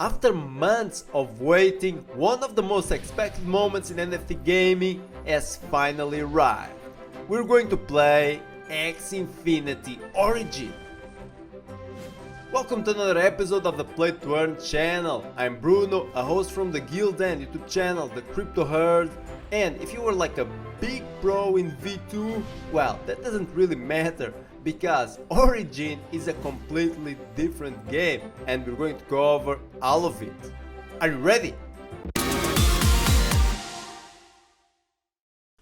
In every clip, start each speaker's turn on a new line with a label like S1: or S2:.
S1: After months of waiting, one of the most expected moments in NFT gaming has finally arrived. We're going to play Axie Infinity Origin. Welcome to another episode of the Play to Earn channel. I'm Bruno, a host from the Guild and YouTube channel, the Crypto Herd. And if you were like a big pro in V2, well, that doesn't really matter, because Origin is a completely different game and we're going to cover all of it. Are you ready?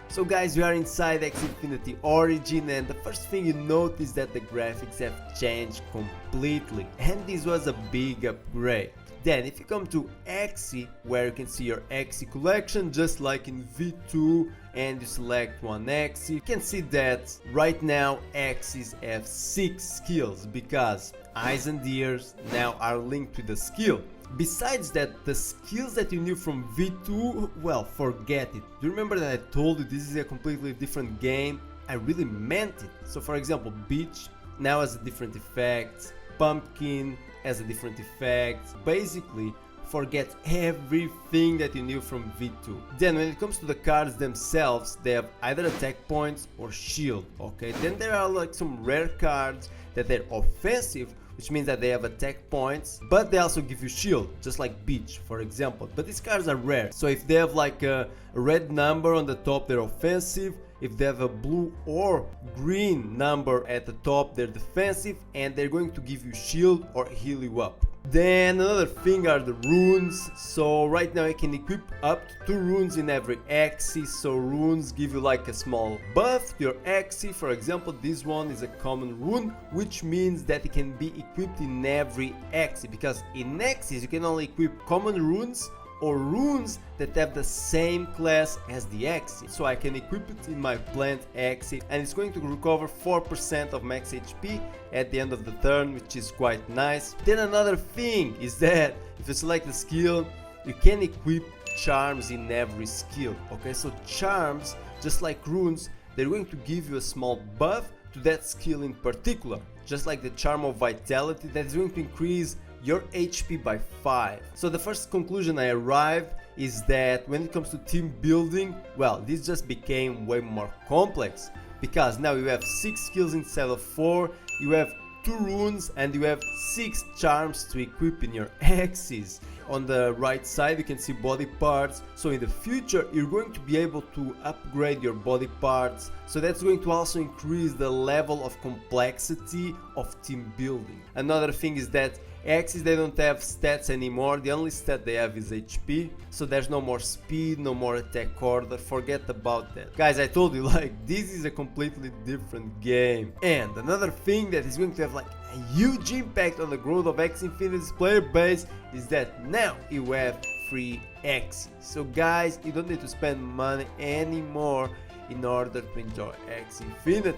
S1: So guys, we are inside Axie Infinity Origin, and the first thing you notice is that the graphics have changed completely, and this was a big upgrade. Then if you come to Axie, where you can see your Axie collection just like in V2, and you select one Axie, you can see that right now Axies have 6 skills, because eyes and ears now are linked with the skill. Besides that, the skills that you knew from V2, well, forget it. Do you remember that I told you this is a completely different game? I really meant it. So for example, Beach now has a different effect, Pumpkin has a different effect. Basically, forget everything that you knew from V2. Then when it comes to the cards themselves, they have either attack points or shield, okay? Then there are like some rare cards that they're offensive, which means that they have attack points, but they also give you shield, just like Beach, for example. But these cards are rare, so if they have like a red number on the top, they're offensive. If they have a blue or green number at the top, they're defensive, and they're going to give you shield or heal you up. Then another thing are the runes. So right now you can equip up to 2 runes in every Axie. So runes give you like a small buff to your Axie. For example, this one is a common rune, which means that it can be equipped in every Axie, because in Axies you can only equip common runes or runes that have the same class as the Axie. So I can equip it in my plant Axie, and it's going to recover 4% of max HP at the end of the turn, which is quite nice. Then another thing is that if you select the skill, you can equip charms in every skill, okay? So charms, just like runes, they're going to give you a small buff to that skill in particular, just like the charm of vitality that is going to increase your HP by 5. So the first conclusion I arrived is that when it comes to team building, well, this just became way more complex, because now you have 6 skills instead of 4, you have 2 runes, and you have 6 charms to equip in your Axies. On the right side you can see body parts, so in the future you're going to be able to upgrade your body parts, so that's going to also increase the level of complexity of team building. Another thing is that Axies, they don't have stats anymore, the only stat they have is HP, so there's no more speed, no more attack order, forget about that. Guys, I told you, like, this is a completely different game. And another thing that is going to have like a huge impact on the growth of Axie Infinity's player base is that now you have free Axie. So guys, you don't need to spend money anymore in order to enjoy Axie Infinity.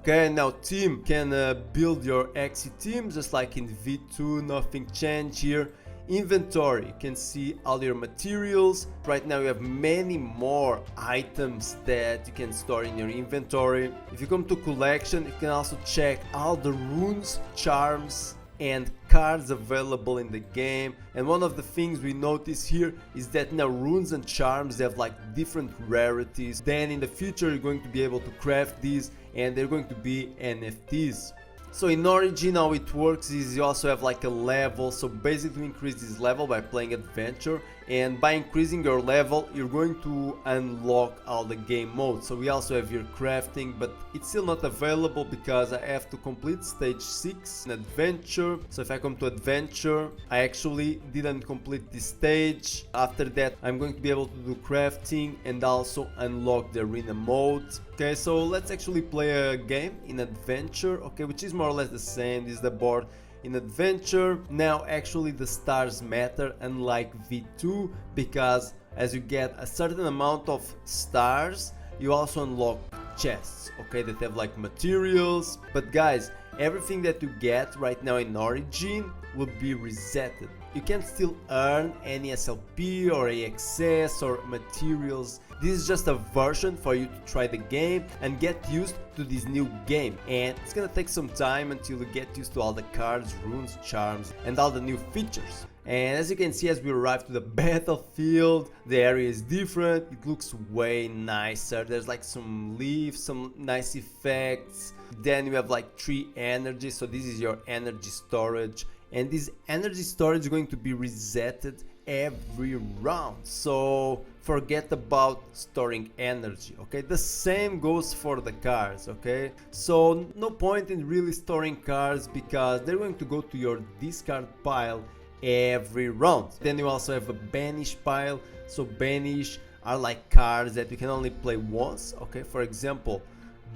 S1: Okay, now team can build your Axie team just like in V2, nothing changed here. Inventory, you can see all your materials. Right now you have many more items that you can store in your inventory. If you come to collection, you can also check all the runes, charms and cards available in the game. And one of the things we notice here is that now runes and charms, they have like different rarities. Then in the future you're going to be able to craft these, and they're going to be NFTs. So in Origin, how it works is you also have like a level, so basically increase this level by playing adventure, and by increasing your level you're going to unlock all the game modes. So we also have your crafting, but it's still not available because I have to complete stage 6 in adventure. So if I come to adventure, I actually didn't complete this stage. After that I'm going to be able to do crafting and also unlock the arena mode. Okay, so let's actually play a game in adventure, okay, which is more or less the same. This is the board in adventure. Now actually the stars matter, unlike V2, because as you get a certain amount of stars you also unlock chests, okay, that have like materials. But guys, everything that you get right now in Origin will be resetted. You can still earn any SLP or AXS or materials. This is just a version for you to try the game and get used to this new game, and it's gonna take some time until you get used to all the cards, runes, charms and all the new features. And as you can see, as we arrive to the battlefield, the area is different. It looks way nicer. There's like some leaves, some nice effects. Then you have like 3 energy, so this is your energy storage, and this energy storage is going to be resetted every round, so forget about storing energy. Okay, the same goes for the cars. Okay, so no point in really storing cars because they're going to go to your discard pile every round. Then you also have a banish pile, so banish are like cards that you can only play once. Okay, for example,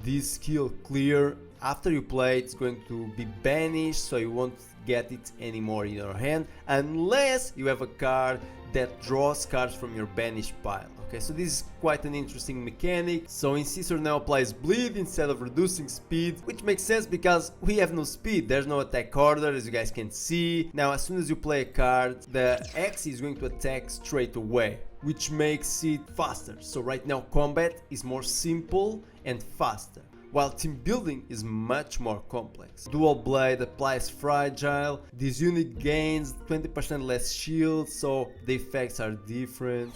S1: this skill clear, after you play it's going to be banished, so you won't get it anymore in your hand unless you have a card that draws cards from your banished pile. Okay, so this is quite an interesting mechanic. So Incisor now applies bleed instead of reducing speed, which makes sense because we have no speed. There's no attack order, as you guys can see. Now as soon as you play a card, the Axie is going to attack straight away, which makes it faster. So right now combat is more simple and faster, while team building is much more complex. Dual blade applies fragile. This unit gains 20% less shield, so the effects are different.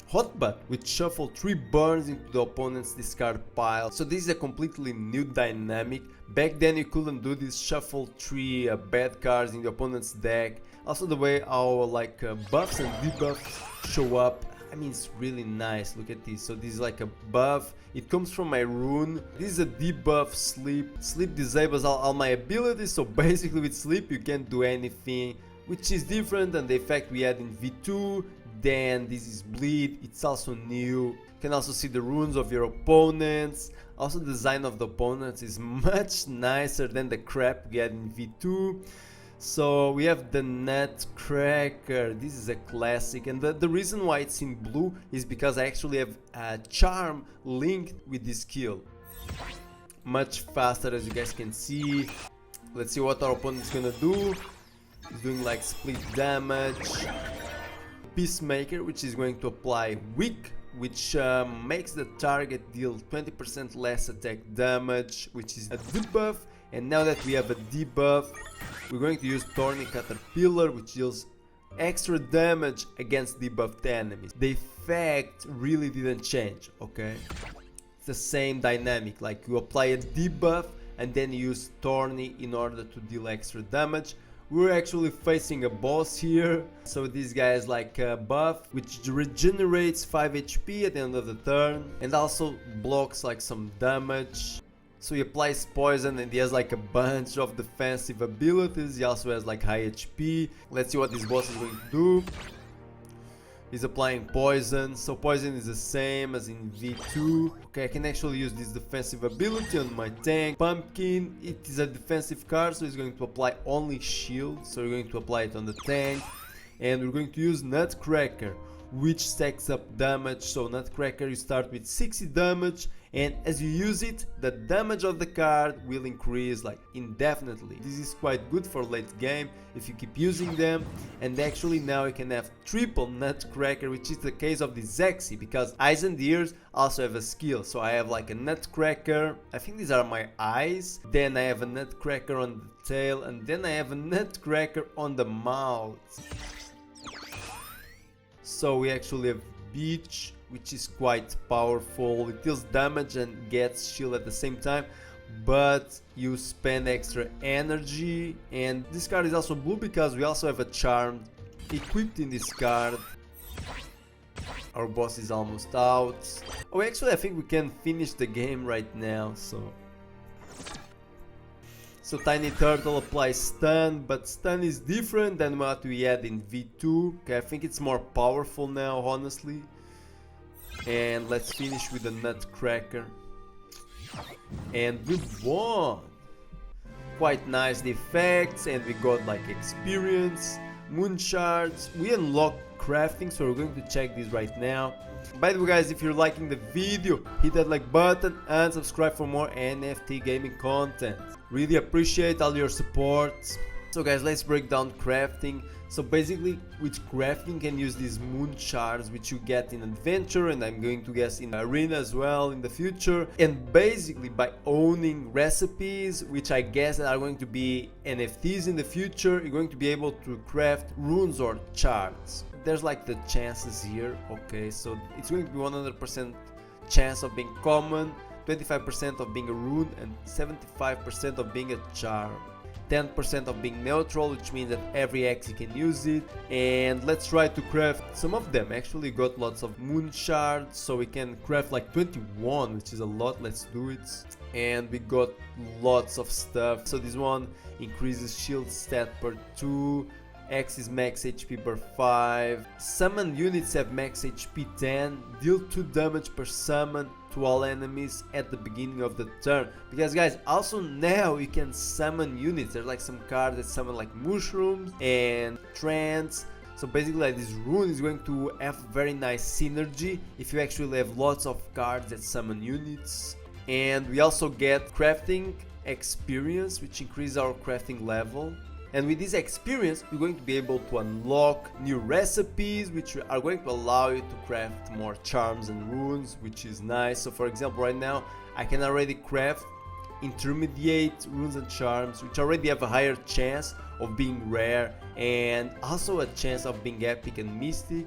S1: Hotbutt, which shuffle 3 burns into the opponent's discard pile. So this is a completely new dynamic. Back then you couldn't do this, shuffle 3 bad cards in the opponent's deck. Also the way our buffs and debuffs show up, I mean, it's really nice. Look at this. So this is like a buff, it comes from my rune. This is a debuff, sleep. Sleep disables all my abilities, so basically with sleep you can't do anything, which is different than the effect we had in V2. Then this is bleed, it's also new. You can also see the runes of your opponents. Also the design of the opponents is much nicer than the crap we had in V2. So we have the Nutcracker. This is a classic, and the reason why it's in blue is because I actually have a charm linked with this skill. Much faster, as you guys can see. Let's see what our opponent is gonna do. He's doing like split damage. Peacemaker, which is going to apply weak, which makes the target deal 20% less attack damage, which is a debuff. And now that we have a debuff, we're going to use Thorny Caterpillar, which deals extra damage against debuffed enemies. The effect really didn't change, okay? It's the same dynamic, like you apply a debuff and then you use Thorny in order to deal extra damage. We're actually facing a boss here, so this guy is like a buff which regenerates 5 HP at the end of the turn and also blocks like some damage. So he applies poison and he has like a bunch of defensive abilities. He also has like high HP. Let's see what this boss is going to do. He's applying poison, so poison is the same as in V2. Okay, I can actually use this defensive ability on my tank. Pumpkin, it is a defensive card, so he's going to apply only shield. So we're going to apply it on the tank. And we're going to use Nutcracker, which stacks up damage. So Nutcracker, you start with 60 damage, and as you use it, the damage of the card will increase like indefinitely. This is quite good for late game if you keep using them. And actually now you can have triple Nutcracker, which is the case of this Axie, because eyes and ears also have a skill. So I have like a Nutcracker, I think these are my eyes, then I have a Nutcracker on the tail, and then I have a Nutcracker on the mouth. So we actually have Beach, which is quite powerful. It deals damage and gets shield at the same time, but you spend extra energy. And this card is also blue because we also have a charm equipped in this card. Our boss is almost out. Oh, actually I think we can finish the game right now. So Tiny Turtle applies stun, but stun is different than what we had in V2. Okay, I think it's more powerful now, honestly. And let's finish with the Nutcracker. And we won! Quite nice the effects, and we got like experience, moon shards. We unlocked crafting, so we're going to check this right now. By the way guys, if you're liking the video, hit that like button and subscribe for more NFT gaming content. Really appreciate all your support. So guys, let's break down crafting. So basically with crafting you can use these moon shards which you get in adventure, and I'm going to guess in arena as well in the future. And basically by owning recipes, which I guess are going to be NFTs in the future, you're going to be able to craft runes or shards. There's like the chances here, okay, so it's going to be 100% chance of being common, 25% of being a rune, and 75% of being a charm. 10% of being neutral, which means that every Axie can use it. And let's try to craft some of them. Actually got lots of moon shards, so we can craft like 21, which is a lot. Let's do it. And we got lots of stuff. So this one increases shield stat per 2, Axie's max HP per 5, summon units have max HP 10, deal 2 damage per summon to all enemies at the beginning of the turn. Because guys, also now you can summon units. There's like some cards that summon like mushrooms and trance. So basically like this rune is going to have very nice synergy if you actually have lots of cards that summon units. And we also get crafting experience, which increases our crafting level. And with this experience, you're going to be able to unlock new recipes, which are going to allow you to craft more charms and runes, which is nice. So for example, right now, I can already craft intermediate runes and charms, which already have a higher chance of being rare, and also a chance of being epic and mystic.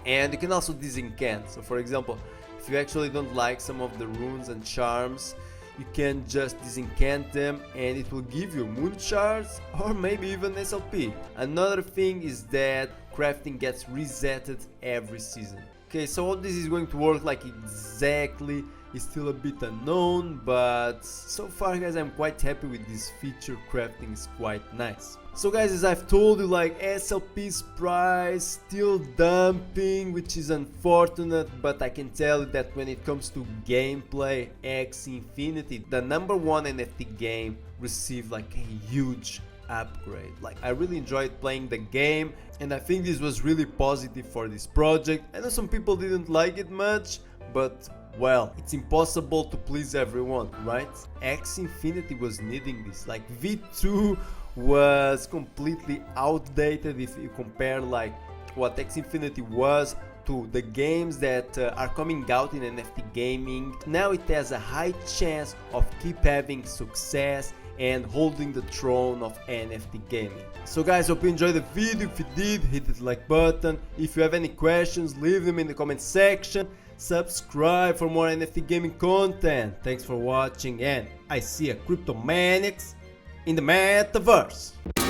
S1: And you can also disencant. So for example, if you actually don't like some of the runes and charms, you can just disencant them and it will give you moon shards or maybe even SLP. Another thing is that crafting gets resetted every season. Okay, so how this is going to work like exactly is still a bit unknown, but so far guys I'm quite happy with this feature. Crafting is quite nice. So guys, as I've told you, like SLP's price still dumping, which is unfortunate, but I can tell you that when it comes to gameplay, Axie Infinity, the #1 NFT game, received like a huge upgrade. Like I really enjoyed playing the game, and I think this was really positive for this project. I know some people didn't like it much, but well, it's impossible to please everyone, right? Axie Infinity was needing this. Like V2 was completely outdated if you compare like what Axie Infinity was to the games that are coming out in NFT gaming. Now it has a high chance of keep having success and holding the throne of NFT gaming. So guys, hope you enjoyed the video. If you did, hit the like button. If you have any questions, leave them in the comment section. Subscribe for more NFT gaming content. Thanks for watching, and I see a cryptomaniacs in the metaverse.